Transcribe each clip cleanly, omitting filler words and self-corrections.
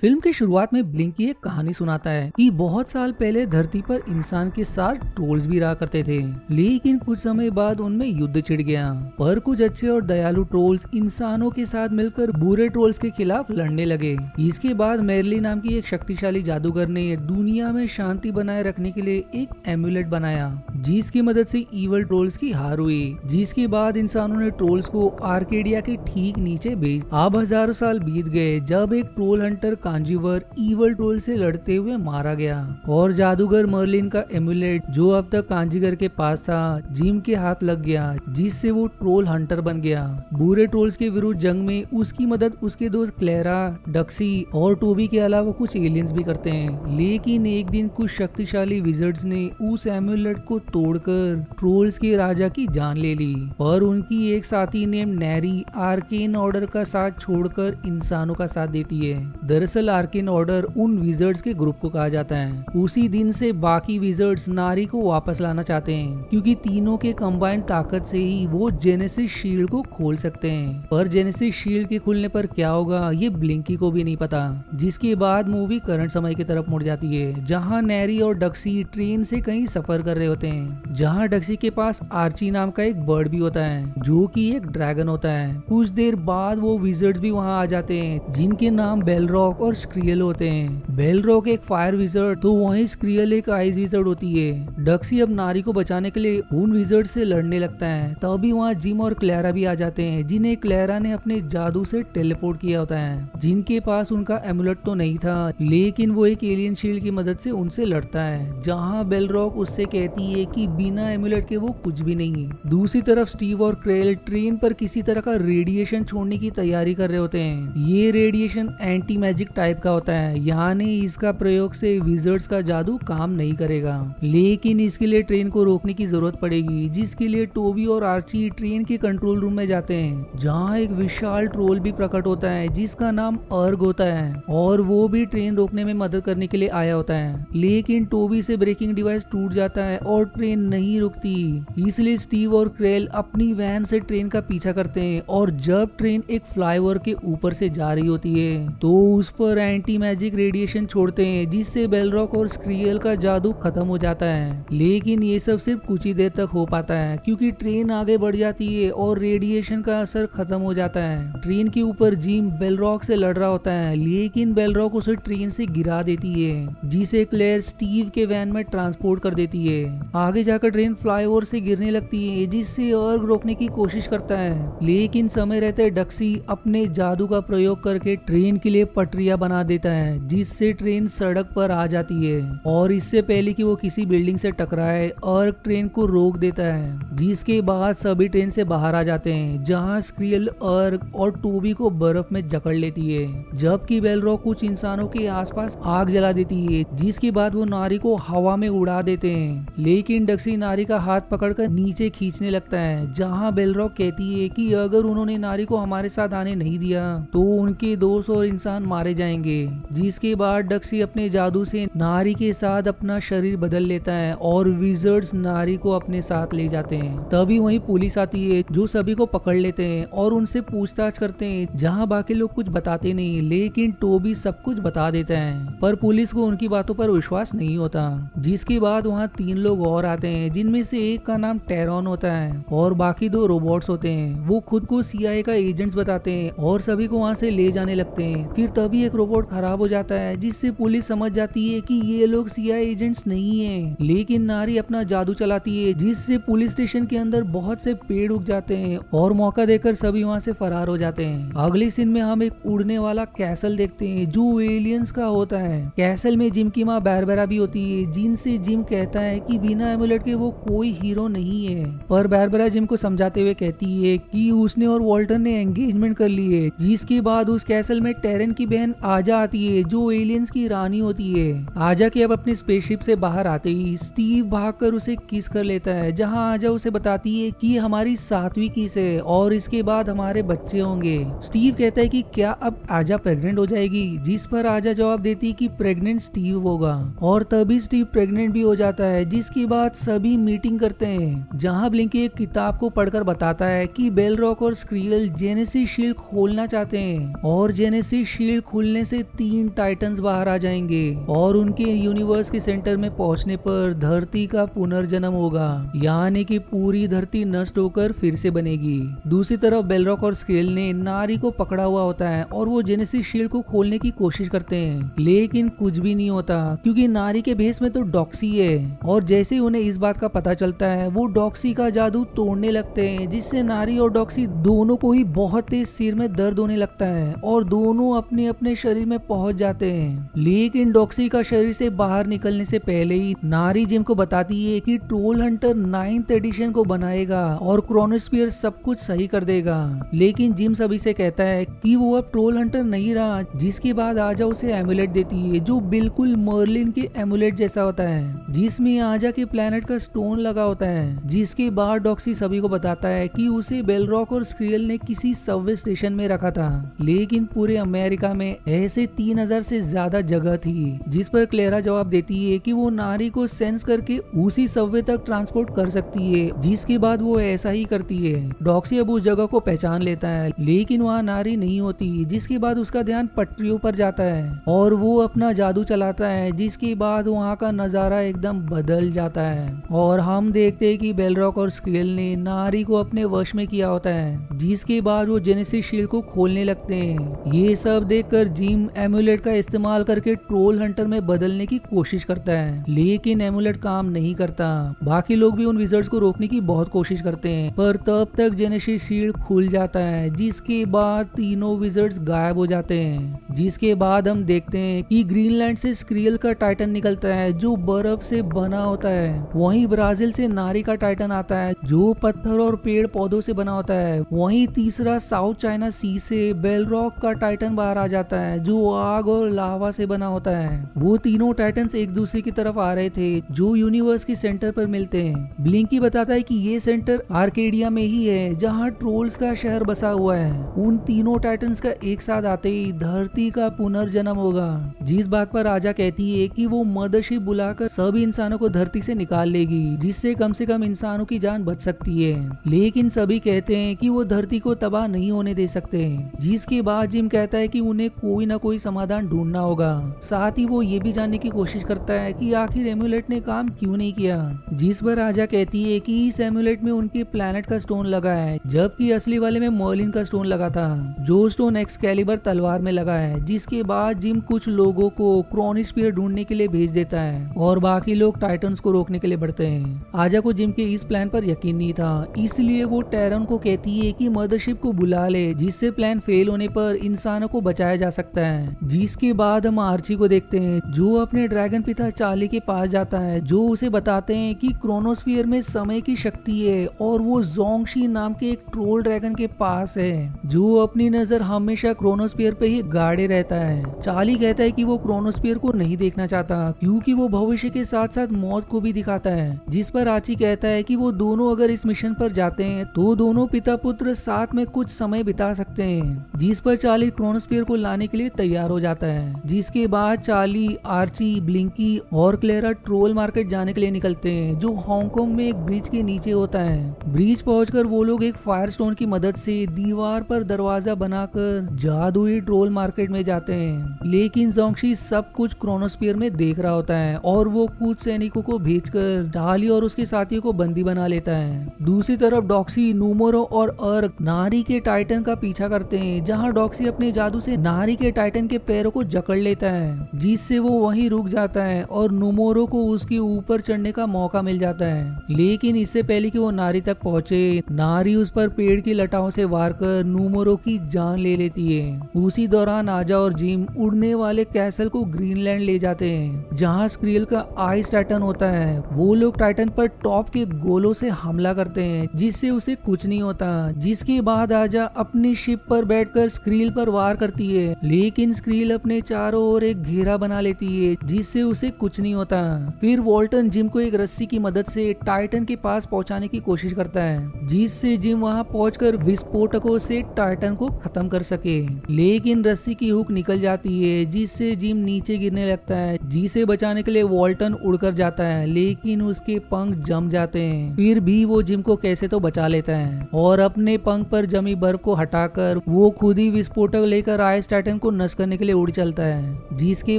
Film की शुरुआत में ब्लिंकी एक कहानी सुनाता है कि बहुत साल पहले धरती पर इंसान के साथ ट्रोल्स भी रहा करते थे, लेकिन कुछ समय बाद उनमें युद्ध छिड़ गया। पर कुछ अच्छे और दयालु ट्रोल्स इंसानों के साथ मिलकर बुरे ट्रोल्स के खिलाफ लड़ने लगे। इसके बाद मेरली नाम की एक शक्तिशाली जादूगर ने दुनिया में शांति बनाए रखने के लिए एक एम्यूलेट बनाया, जिसकी मदद से इवल ट्रोल्स की हार हुई। जिसके बाद इंसानों ने ट्रोल्स को आर्केडिया के ठीक नीचे भेज। अब हजारों साल बीत गए जब एक ट्रोल हंटर कांजीवर इवल ट्रोल से लड़ते हुए मारा गया और जादूगर मर्लिन का एमुलेट जो अब तक कांजीगर के पास था जिम के हाथ लग गया, जिससे वो ट्रोल हंटर बन गया। बुरे ट्रोल्स के विरुद्ध जंग में उसकी मदद उसके दोस्त क्लेरा, डक्सी और टोबी के अलावा कुछ एलियंस भी करते हैं। लेकिन एक दिन कुछ शक्तिशाली विजर्ड्स ने उस एमुलेट को तोड़कर ट्रोल्स के राजा की जान ले ली, और उनकी एक साथी नेम नैरी आर्केन ऑर्डर का साथ छोड़कर इंसानों का साथ देती है। दरअसल आर्केन ऑर्डर उन विजर्ड्स के ग्रुप को कहा जाता है। उसी दिन से बाकी विजर्ड्स नारी को वापस लाना चाहते हैं, क्योंकि तीनों के कंबाइंड ताकत से ही वो जेनेसिस शील्ड को खोल सकते हैं। पर जेनेसिस शील्ड के खुलने पर क्या होगा ये ब्लिंकी को भी नहीं पता। जिसके बाद मूवी करंट समय की तरफ मुड़ जाती है, जहाँ नैरी और डक्सी ट्रेन से कहीं सफर कर रहे होते हैं, जहाँ डक्सी के पास आर्ची नाम का एक बर्ड भी होता है जो कि एक ड्रैगन होता है। कुछ देर बाद वो विजर्ड्स भी वहाँ आ जाते हैं, जिनके नाम बेलरॉक और स्क्रियल होते हैं। बेलरॉक एक फायर विजर्ड तो वहीं स्क्रियल एक आइस विजर्ड होती है। डक्सी अब नारी को बचाने के लिए उन विजर्ड से लड़ने लगता है। तभी वहाँ जिम और क्लेरा भी आ जाते हैं, जिन्हें क्लेरा ने अपने जादू से टेलीपोर्ट किया होता है, जिनके पास उनका एमुलेट तो नहीं था, लेकिन वो एक एलियन शील्ड की मदद से उनसे लड़ता है, जहाँ बेलरॉक उससे कहती है कि बिना एमुलेट के वो कुछ भी नहीं। दूसरी तरफ स्टीव और क्रेल ट्रेन पर किसी तरह का रेडिएशन छोड़ने की तैयारी कर रहे होते हैं। ये रेडिएशन एंटी मैजिक टाइप का होता है, यानी इसका प्रयोग से विजर्ड्स का जादू काम नहीं करेगा। लेकिन इसके लिए ट्रेन को रोकने की जरूरत पड़ेगी, जिसके लिए टोबी और आर्ची ट्रेन के कंट्रोल रूम में जाते हैं, जहाँ एक विशाल ट्रोल भी प्रकट होता है जिसका नाम अर्ग होता है, और वो भी ट्रेन रोकने में मदद करने के लिए आया होता है। लेकिन टोबी से ब्रेकिंग डिवाइस टूट जाता है और ट्रेन नहीं रुकती, इसलिए स्टीव और क्रेल अपनी वैन से ट्रेन का पीछा करते हैं। और जब ट्रेन एक फ्लाईओवर के ऊपर से जा रही होती है तो उस पर एंटी मैजिक रेडिएशन छोड़ते हैं, जिससे बेलरॉक और स्क्रियल का जादू खत्म हो जाता है। लेकिन ये सब सिर्फ कुछ ही देर तक हो पाता है, क्योंकि ट्रेन आगे बढ़ जाती है और रेडिएशन का असर खत्म हो जाता है। ट्रेन के ऊपर जिम बेलरॉक से लड़ रहा होता है, लेकिन बेलरॉक उसे ट्रेन से गिरा देती है, जिसे क्लेयर स्टीव के वैन में ट्रांसपोर्ट कर देती है। आगे जाकर ट्रेन फ्लाईओवर से गिरने लगती है, जिससे अर्ग रोकने की कोशिश करता है, लेकिन समय रहते डक्सी अपने जादू का प्रयोग करके ट्रेन के लिए पटरियां बना देता है, जिससे ट्रेन सड़क पर आ जाती है। और इससे पहले कि वो किसी बिल्डिंग से टकराए अर्ग ट्रेन को रोक देता है, जिसके बाद सभी ट्रेन से बाहर आ जाते हैं, जहां स्क्रियल अर्ग और टोबी को बर्फ में जकड़ लेती है, जबकि बेलरॉक कुछ इंसानों के आसपास आग जला देती है, जिसके बाद वो नारी को हवा में उड़ा देते हैं। लेकिन डक्सी नारी का हाथ पकड़कर नीचे खींचने लगता है, जहां बेलरॉक कहती है कि अगर उन्होंने नारी को हमारे साथ आने नहीं दिया तो उनके दोस्त और इंसान मारे जाएंगे। जिसके बाद डक्सी अपने जादू से नारी के साथ अपना शरीर बदल लेता है और विजर्ड्स नारी को अपने साथ ले जाते हैं। तभी वहीं पुलिस आती है, जो सभी को पकड़ लेते हैं और उनसे पूछताछ करते हैं, जहां बाकी लोग कुछ बताते नहीं, लेकिन टोबी सब कुछ बता देता है। पर पुलिस को उनकी बातों पर विश्वास नहीं होता। जिसके बाद वहाँ 3 लोग और आते हैं, जिनमें से एक का नाम टेरॉन होता है और बाकी 2 रोबोट्स होते हैं। वो खुद को CIA का एजेंट्स बताते हैं और सभी को वहाँ से ले जाने लगते हैं। फिर तभी एक रोबोट खराब हो जाता है, जिससे पुलिस समझ जाती है कि ये लोग CIA एजेंट्स नहीं हैं। लेकिन नारी अपना जादू चलाती है, जिससे पुलिस स्टेशन के अंदर बहुत से पेड़ उग जाते हैं और मौका देकर सभी वहाँ से फरार हो जाते हैं। अगले सीन में हम एक उड़ने वाला कैसल देखते हैं, जो एलियंस का होता है। कैसल में जिम की माँ बैरबेरा भी होती है, जिनसे जिम कहता है कि बिना एमुलेट के वो कोई हीरो नहीं है। पर बैरबेरा जिम को समझाते हुए कहती है कि उसने और वॉल्टर ने एंगेजमेंट कर ली है। जिसके बाद उस कैसल में टेरन की बहन आजा आती है, जो एलियंस की रानी होती है। आजा के अब अपने स्पेसशिप से बाहर आते ही स्टीव भागकर उसे किस कर लेता है, जहां आजा उसे बताती है कि हमारी 7वीं किस है और इसके बाद हमारे बच्चे होंगे। स्टीव कहता है कि क्या अब आजा प्रेग्नेंट हो जाएगी, जिस पर आजा जवाब देती है कि प्रेग्नेंट स्टीव होगा। और तभी स्टीव प्रेग्नेंट भी हो जाता है, जिसके बाद सभी मीटिंग करते हैं, जहां ब्लिंकी एक किताब को पढ़कर बताता है कि बेलरॉक और स्क्रियल जेनेसिस शील्ड खोलना चाहते हैं और जेनेसिस शील्ड खुलने से 3 टाइटन्स बाहर आ जाएंगे और उनके यूनिवर्स के सेंटर में पहुंचने पर धरती का पुनर्जन्म होगा, यानी कि पूरी धरती नष्ट होकर फिर से बनेगी। दूसरी तरफ बेलरॉक और स्क्रियल ने नारी को पकड़ा हुआ होता है और वो जेनेसिस शील्ड को खोलने की कोशिश करते हैं, लेकिन कुछ भी नहीं होता क्योंकि नारी के भेस में तो डॉक्सी है। और जैसे ही उन्हें इस बात का पता चलता है वो डॉक्सी का जादू तोड़ने लगते हैं, जिससे नारी और डॉक्सी दोनों को ही बहुत तेज सिर में दर्द होने लगता है और दोनों अपने अपने शरीर में पहुंच जाते हैं। लेकिन डॉक्सी का शरीर से बाहर निकलने से पहले ही नारी जिम को बताती है कि ट्रोल हंटर 9th एडिशन को बनाएगा और क्रोनोस्फीयर सब कुछ सही कर देगा। लेकिन जिम सभी से कहता है कि वो अब ट्रोल हंटर नहीं रहा, जिसके बाद आजा उसे एमुलेट देती है जो बिल्कुल मर्लिन के एमुलेट जैसा होता है, जिसमें आजा के प्लेनेट का स्टोन लगा होता है। जिसके बाद डॉक्सी सभी को बताता है कि उसे बेलरॉक और स्क्रियल ने किसी सबवे स्टेशन में रखा था, लेकिन पूरे अमेरिका में ऐसे 3000 से ज्यादा जगह थी। जिस पर क्लेरा जवाब देती है कि वो नारी को सेंस करके उसी सबवे तक ट्रांसपोर्ट कर सकती है, जिसके बाद वो ऐसा ही करती है। डॉक्सी अब उस जगह को पहचान लेता है, लेकिन वहाँ नारी नहीं होती, जिसके बाद उसका ध्यान पटरियों पर जाता है और वो अपना जादू चलाता है, जिसके बाद वहाँ का नजारा एकदम बदल जाता है और हम देखते हैं कि बेलरॉक और स्क्रियल ने नारी को अपने वश में किया होता है, जिसके बाद वो जेनेसिस शील्ड को खोलने लगते हैं। ये सब देखकर जिम एमुलेट का इस्तेमाल करके ट्रोल हंटर में बदलने की कोशिश करता है, लेकिन एमुलेट काम नहीं करता। बाकी लोग भी उन विजर्ड्स को रोकने की बहुत कोशिश करते हैं, पर तब तक जेनेसिस शील्ड खुल जाता है, जिसके बाद तीनों विजर्ड्स गायब हो जाते हैं। जिसके बाद हम देखते हैं कि ग्रीनलैंड से स्क्रियल का टाइटन निकलता है जो बर्फ से बना होता है। वहीं ब्राजील से नारी का टाइटन आता है जो पत्थर और पेड़ पौधों से बना होता है। वहीं तीसरा साउथ चाइना सी से बेलरॉक का टाइटन बाहर आ जाता है जो आग और लावा से बना होता है। वो तीनों टाइटन्स एक दूसरे की तरफ आ रहे थे जो यूनिवर्स के सेंटर पर मिलते हैं। ब्लिंकी बताता है कि ये सेंटर आर्केडिया में ही है जहाँ ट्रोल्स का शहर बसा हुआ है। उन तीनों टाइटन्स का एक साथ आते ही धरती का पुनर्जन्म होगा। जिस बात पर आजा कहती है कि वो मदरशिप बुलाकर सभी इंसानों को धरती से निकाल लेगी, जिससे कम से कम इंसानों की जान बच सकती है। लेकिन सभी कहते हैं कि वो धरती को तबाह नहीं होने दे सकते। जिसके बाद जिम कहता है कि उन्हें कोई ना कोई समाधान ढूंढना होगा। साथ ही वो ये भी जानने की कोशिश करता है कि आखिर एमुलेट ने काम क्यों नहीं किया। जिस पर आजा कहती है कि इस एमुलेट में उनके प्लैनेट का स्टोन लगा है, जबकि असली वाले में मर्लिन का स्टोन लगा था, जो स्टोन एक्सकैलिबर तलवार में लगा है। जिसके बाद जिम कुछ लोगों को क्रोनोस्फीयर ढूंढने के लिए भेज देता है और बाकी लोग टाइटन्स को रोकने के लिए बढ़ते हैं। आजा को जिम के इस प्लान पर यकीन नहीं था, इसलिए वो टेरन को कहती है कि मदरशिप को बुला ले, जिससे प्लान फेल होने पर इंसानों को बचाया जा सकता है। जिसके बाद हम आर्ची को देखते हैं जो अपने ड्रैगन पिता चार्ली के पास जाता है, जो उसे बताते हैं कि क्रोनोस्फीयर में समय की शक्ति है और वो जोंगशी नाम के एक ट्रोल ड्रैगन के पास है जो अपनी नजर हमेशा क्रोनोस्फीयर पे ही गाड़े रहता है। चार्ली कहता है कि वो क्रोनोस्फीयर को नहीं देखना चाहता क्योंकि वो भविष्य के साथ साथ मौत को भी दिखाता है। जिस पर आर्ची कहता है कि वो दोनों अगर इस मिशन पर जाते हैं तो दोनों पिता पुत्र साथ में कुछ समय बिता सकते हैं। जिस पर चार्ली क्रोनोस्फीयर को लाने के लिए तैयार हो जाता है। जिसके बाद चार्ली, आर्ची, ब्लिंकी और क्लेरा ट्रोल मार्केट जाने के लिए निकलते हैं जो हांगकांग में एक ब्रिज के नीचे होता है। ब्रिज पहुंचकर वो लोग एक फायर स्टोन की मदद से दीवार पर दरवाजा बनाकर जादुई ट्रोल मार्केट में जाते हैं। लेकिन जोंगशी सब कुछ क्रोनोस्फीयर में देख रहा होता है और वो कुछ सैनिकों को भेजकर चार्ली और उसके साथियों को बंदी बना लेता है। दूसरी तरफ डॉक्सी, नूमोरो और अर्क नारी के टाइटन का पीछा करते हैं, जहां डॉक्सी अपने जादू से नारी के टाइटन के पैरों को जकड़ लेता है, जिससे वो वहीं रुक जाता है और नूमोरो को उसके ऊपर चढ़ने का मौका मिल जाता है। लेकिन इससे पहले कि वो नारी तक पहुंचे, नारी उस पर पेड़ की लटाओं से वार कर नूमोरो की जान ले लेती है। उसी दौरान आजा और जिम उड़ने वाले कैसल को ग्रीनलैंड ले जाते हैं, जहां स्क्रियल का आइस टाइटन होता है। वो लोग टाइटन पर टॉप के गोलों से हमला करते हैं, जिससे उसे कुछ नहीं होता। जिसके बाद आजा अपनी शिप पर बैठकर स्क्रियल पर वार करती है, लेकिन स्क्रियल अपने चारों ओर एक घेरा बना लेती है, जिससे उसे कुछ नहीं होता। फिर वॉल्टन जिम को एक रस्सी की मदद से टाइटन के पास पहुंचाने की कोशिश करता है, जिससे जिम वहां पहुंचकर विस्फोटकों से टाइटन को खत्म कर सके। लेकिन रस्सी की हुक निकल जाती है, जिससे जिम नीचे गिरने लगता है, जिसे बचाने के लिए वॉल्टन उड़कर जाता है। लेकिन उसके पंख जम जाते हैं। फिर भी वो जिम को कैसे तो बचा लेता है और अपने पंख पर जमी बर्फ को हटाकर वो खुद ही विस्फोटक लेकर आइस टाइटन को नष्ट करने के लिए उड़ चलता है। जिसके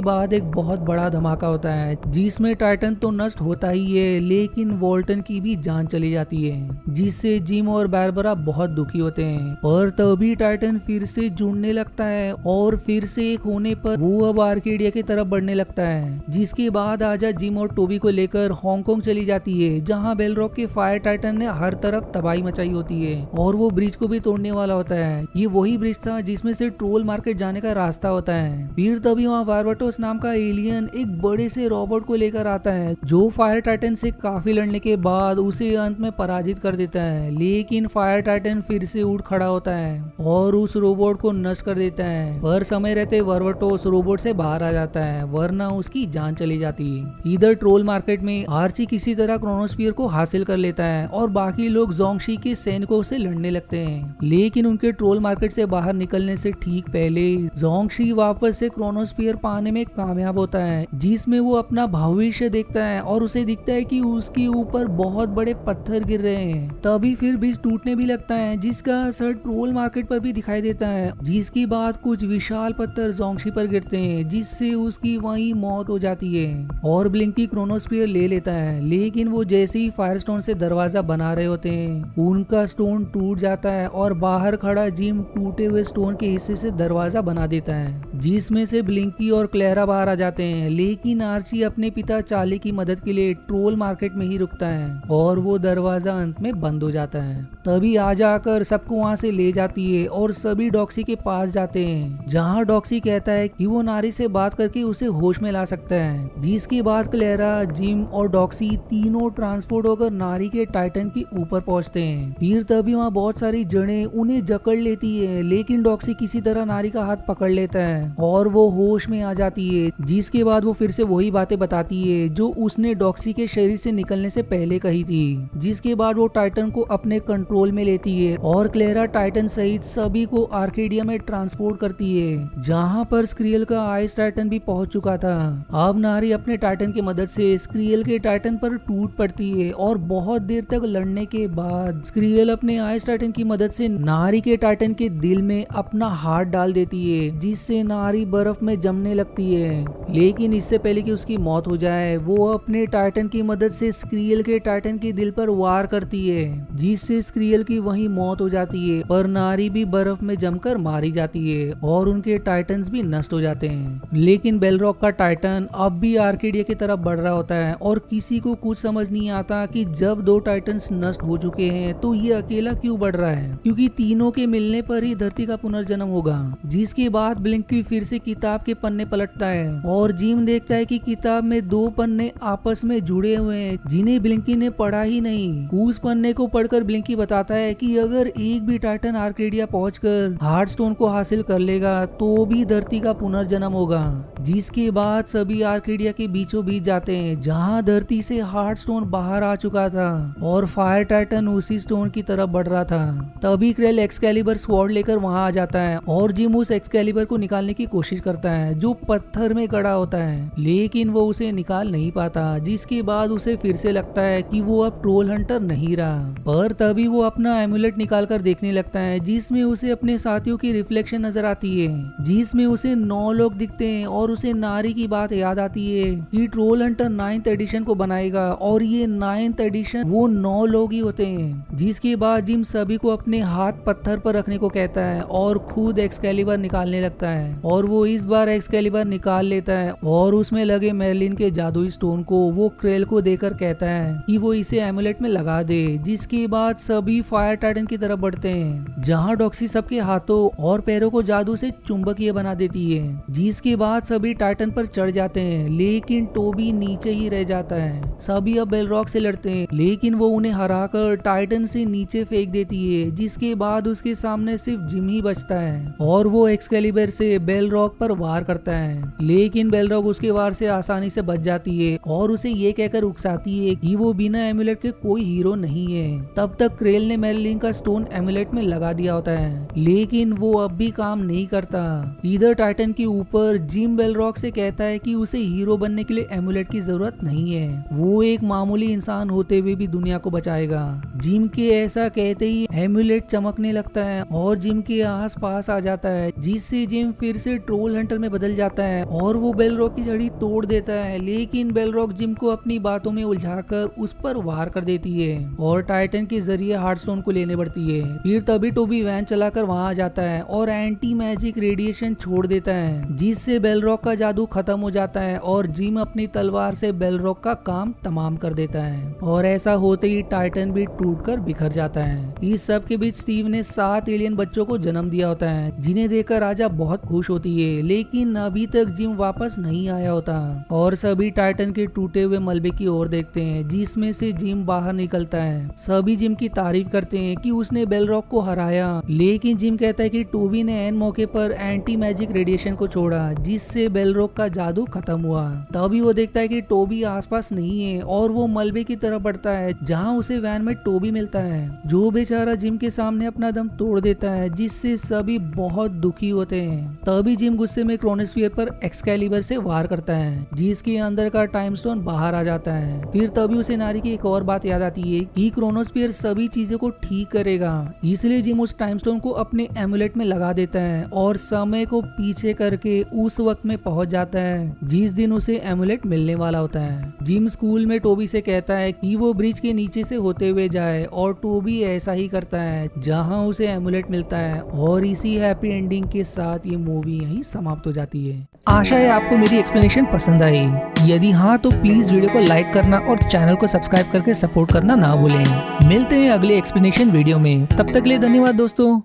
बाद एक बहुत बड़ा धमाका होता है जिसमें टाइटन तो नष्ट होता ही है लेकिन वोल्टन की भी जान चली जाती है, जिससे जिम और बारबरा बहुत दुखी होते हैं। पर तभी टाइटन फिर से जुड़ने लगता है और फिर से एक होने पर वो अब आर्केडिया की तरफ बढ़ने लगता है। जिसके बाद आजा जिम और टोबी को लेकर हांगकांग चली जाती है जहाँ बेलरॉक के फायर टाइटन ने हर तरफ तबाही मचाई होती है और वो ब्रिज को भी तोड़ने वाला होता है। ये वही ब्रिज था जिसमें से ट्रोल मार्केट जाने का रास्ता होता है। फिर तभी वहाँ बारबाटोस नाम का एलियन एक बड़े से रोबोट को लेकर आता है जो फायर टाइटन से काफी लड़ने के बाद उसे अंत में पराजित कर देता है। लेकिन फायर टाइटन फिर से उठ खड़ा होता है और उस रोबोट को नष्ट कर देता है। पर समय रहते बारबाटोस रोबोट से बाहर आ जाता है वरना उसकी जान चली जाती है। इधर ट्रोल मार्केट में आर्ची किसी तरह क्रोनोस्फीयर को हासिल कर लेता है और बाकी लोग जोंगशी के सैनिकों से लड़ने लगते हैं। लेकिन उनके ट्रोल मार्केट से बाहर निकलने से ठीक पहले जोंगशी वापस से क्रोनोस्फीयर पाने में कामयाब होता है जिसमें वो अपना भविष्य देखता है और उसे दिखता है कि उसके ऊपर बहुत बड़े पत्थर गिर रहे हैं। तभी फिर ब्रिज टूटने भी लगता है जिसका असर ट्रोल मार्केट पर भी दिखाई देता है। जिसके बाद कुछ विशाल पत्थर जोंगशी पर गिरते हैं जिससे उसकी वहीं मौत हो जाती है और ब्लिंकी क्रोनोस्फीयर ले लेता है। लेकिन वो जैसे ही फायरस्टोन से दरवाजा बना रहे होते हैं उनका स्टोन टूट जाता है और बाहर खड़ा जिम टूटे हुए स्टोन के हिस्से से दरवाजा बना देता है जिसमें से ब्लिंकी और क्लेरा बाहर आ जाते हैं। लेकिन आर्ची अपने पिता चार्ली की मदद के लिए ट्रोल मार्केट में ही रुकता है और वो दरवाजा अंत में बंद हो जाता है। तभी आ जाकर सबको वहाँ से ले जाती है और सभी डॉक्सी के पास जाते हैं जहाँ डॉक्सी कहता है कि वो नारी से बात करके उसे होश में ला सकता है। जिसके बाद क्लेरा, जिम और डॉक्सी तीनों ट्रांसपोर्ट होकर नारी के टाइटन के ऊपर पहुँचते हैं। फिर तभी वहाँ बहुत सारी जड़ें उन्हें जकड़ लेती है लेकिन डॉक्सी किसी तरह नारी का हाथ पकड़ लेता है और वो होश में आ जाती है। जिसके बाद वो फिर से वही बातें बताती है जो उसने डॉक्सी के शरीर से निकलने से पहले कही थी। जिसके बाद वो टाइटन को अपने कंट्रोल में लेती है और क्लेरा टाइटन सहित सभी को आर्केडिया में ट्रांसपोर्ट करती है जहाँ पर स्क्रियल का आइस टाइटन भी पहुंच चुका था। अब नारी अपने टाइटन की मदद से स्क्रियल के टाइटन पर टूट पड़ती है और बहुत देर तक लड़ने के बाद स्क्रियल अपने आइस टाइटन की मदद से नारी के टाइटन के दिल में अपना हाथ डाल देती है जिससे नारी बर्फ में जमने लगती है। लेकिन इससे पहले कि उसकी मौत हो जाए वो अपने टाइटन की मदद से स्क्रियल के टाइटन के दिल पर वार करती है जिससे स्क्रियल की वहीं मौत हो जाती है। पर नारी भी बर्फ में जमकर मारी जाती है और उनके टाइटन्स भी नष्ट हो जाते हैं। लेकिन बेलरॉक का टाइटन अब भी आर्केडिया की तरफ बढ़ रहा होता है और किसी को कुछ समझ नहीं आता कि जब दो टाइटन्स नष्ट हो चुके हैं तो ये अकेला क्यों बढ़ रहा है, क्योंकि तीनों के मिलने पर ही धरती का पुनर्जन्म होगा। जिसके बाद ब्लिंकी फिर से किताब के पन्ने पलटता है और जिम देखता है कि किताब में दो पन्ने आपस में जुड़े हुए हैं जिन्हें ब्लिंकी ने पढ़ा ही नहीं। उस पन्ने को पढ़कर ब्लिंकी बताता है कि अगर एक भी टाइटन आर्केडिया पहुंचकर हार्डस्टोन को हासिल कर लेगा तो भी धरती का पुनर्जन्म होगा। जिसके बाद सभी आर्केडिया के बीचों बीच जाते हैं जहां धरती से हार्डस्टोन बाहर आ चुका था और फायर टाइटन उसी स्टोन की तरफ बढ़ रहा था। तभी क्रेल एक्सकैलिबर स्वॉर्ड लेकर वहां आ जाता है और जिम उस एक्सकैलिबर को निकालने की कोशिश करता है जो पत्थर में गड़ा होता है लेकिन वो उसे निकाल नहीं पाता। जिसके बाद उसे फिर से लगता है कि वो अब ट्रोल हंटर नहीं रहा। पर तभी वो अपना एमुलेट निकाल कर देखने लगता है जिसमें उसे अपने साथियों की रिफ्लेक्शन नजर आती है जिसमें उसे 9 लोग दिखते हैं और उसे नारी की बात याद आती है कि ट्रोल हंटर 9th एडिशन को बनाएगा और ये 9th एडिशन वो 9 लोग ही होते हैं। जिसके बाद जिम सभी को अपने हाथ पत्थर पर रखने को कहता है और खुद एक्सकैलिबर निकालने लगता है और वो इस बार एक्सकैलिबर निकाल लेता है और उसमें लगे मेर्लिन के जादुई स्टोन को वो क्रेल को देकर कहता है कि वो इसे एमुलेट में लगा दे। जिसके बाद सभी फायर टाइटन की तरफ बढ़ते हैं जहाँ डॉक्सी सबके हाथों और पैरों को जादू से चुंबकीय बना देती है। जिसके बाद सभी टाइटन पर चढ़ जाते हैं लेकिन टोबी नीचे ही रह जाता है। सभी अब बेलरॉक से लड़ते हैं लेकिन वो उन्हें हराकर टाइटन से नीचे फेंक देती है। जिसके बाद उसके सामने सिर्फ जिम ही बचता है और वो एक्सकैलिबर से बेल रॉक पर वार करता है, लेकिन बेल रॉक उसके वार से आसानी से बच जाती है और उसे ये कहकर उकसाती है कि वो बिना एमुलेट के कोई हीरो नहीं है। तब तक क्रेल ने मैरिलिन का स्टोन एमुलेट में लगा दिया होता है, लेकिन वो अब भी काम नहीं करता। इधर टाइटन के ऊपर जिम बेल रॉक से कहता है कि उसे हीरो बनने के लिए एमुलेट की जरूरत नहीं है, वो एक मामूली इंसान होते हुए भी दुनिया को बचाएगा। जिम के ऐसा कहते ही एमुलेट चमकने लगता है और जिम के आस पास आ जाता है, जिससे जिम फिर से ट्रोल हंटर में बदल जाता है और वो बेल रॉक की छड़ी तोड़ देता है। लेकिन बेल रॉक जिम को अपनी बातों में उलझाकर उस पर वार कर देती है और टाइटन के जरिए हार्टस्टोन को लेने पड़ती है। फिर तभी टोबी वैन चलाकर वहां आ जाता है और एंटी मैजिक रेडिएशन छोड़ देता है, जिससे बेल रॉक का जादू खत्म हो जाता है और जिम अपनी तलवार से बेल रॉक का काम तमाम कर देता है। और ऐसा होते ही टाइटन भी टूटकर बिखर जाता है। इस सब के बीच स्टीव ने 7 एलियन बच्चों को जन्म दिया होता है, जिन्हें देखकर राजा बहुत खुश होती है, लेकिन अभी तक जिम वापस नहीं आया होता और सभी टाइटन के टूटे हुए मलबे की ओर देखते हैं, जिसमें से जिम बाहर निकलता है। सभी जिम की तारीफ करते हैं कि उसने बेल रॉक को हराया, लेकिन जिम कहता है कि टोबी ने एन मौके पर एंटी मैजिक रेडिएशन को छोड़ा, जिससे बेल रॉक का जादू खत्म हुआ। तभी वो देखता है कि टोबी आसपास नहीं है और वो मलबे की तरफ बढ़ता है, जहाँ उसे वैन में टोबी मिलता है, जो बेचारा जिम के सामने अपना दम तोड़ देता है, जिससे सभी बहुत दुखी होते हैं। तभी जिम गुस्से में क्रोनोस्फीयर पर एक्सकैलिबर से वार करता है, जिसके अंदर का टाइम स्टोन बाहर आ जाता है। फिर तभी उसे नारी की एक और बात याद आती है कि क्रोनोस्फीयर सभी चीजों को ठीक करेगा, इसलिए जिम उस टाइम स्टोन को अपने एमुलेट में लगा देता है और समय को पीछे करके उस वक्त में पहुंच जाता है जिस दिन उसे एमुलेट मिलने वाला होता है। जिम स्कूल में टोबी से कहता है कि वो ब्रिज के नीचे से होते हुए जाए और टोबी ऐसा ही करता है, जहां उसे एमुलेट मिलता है। और इसी हैप्पी एंडिंग के साथ ये मूवी यहीं समाप्त हो जाती है। आशा है आपको मेरी एक्सप्लेनेशन पसंद आई। यदि हाँ तो प्लीज वीडियो को लाइक करना और चैनल को सब्सक्राइब करके सपोर्ट करना ना भूलें। मिलते हैं अगले एक्सप्लेनेशन वीडियो में, तब तक के लिए धन्यवाद दोस्तों।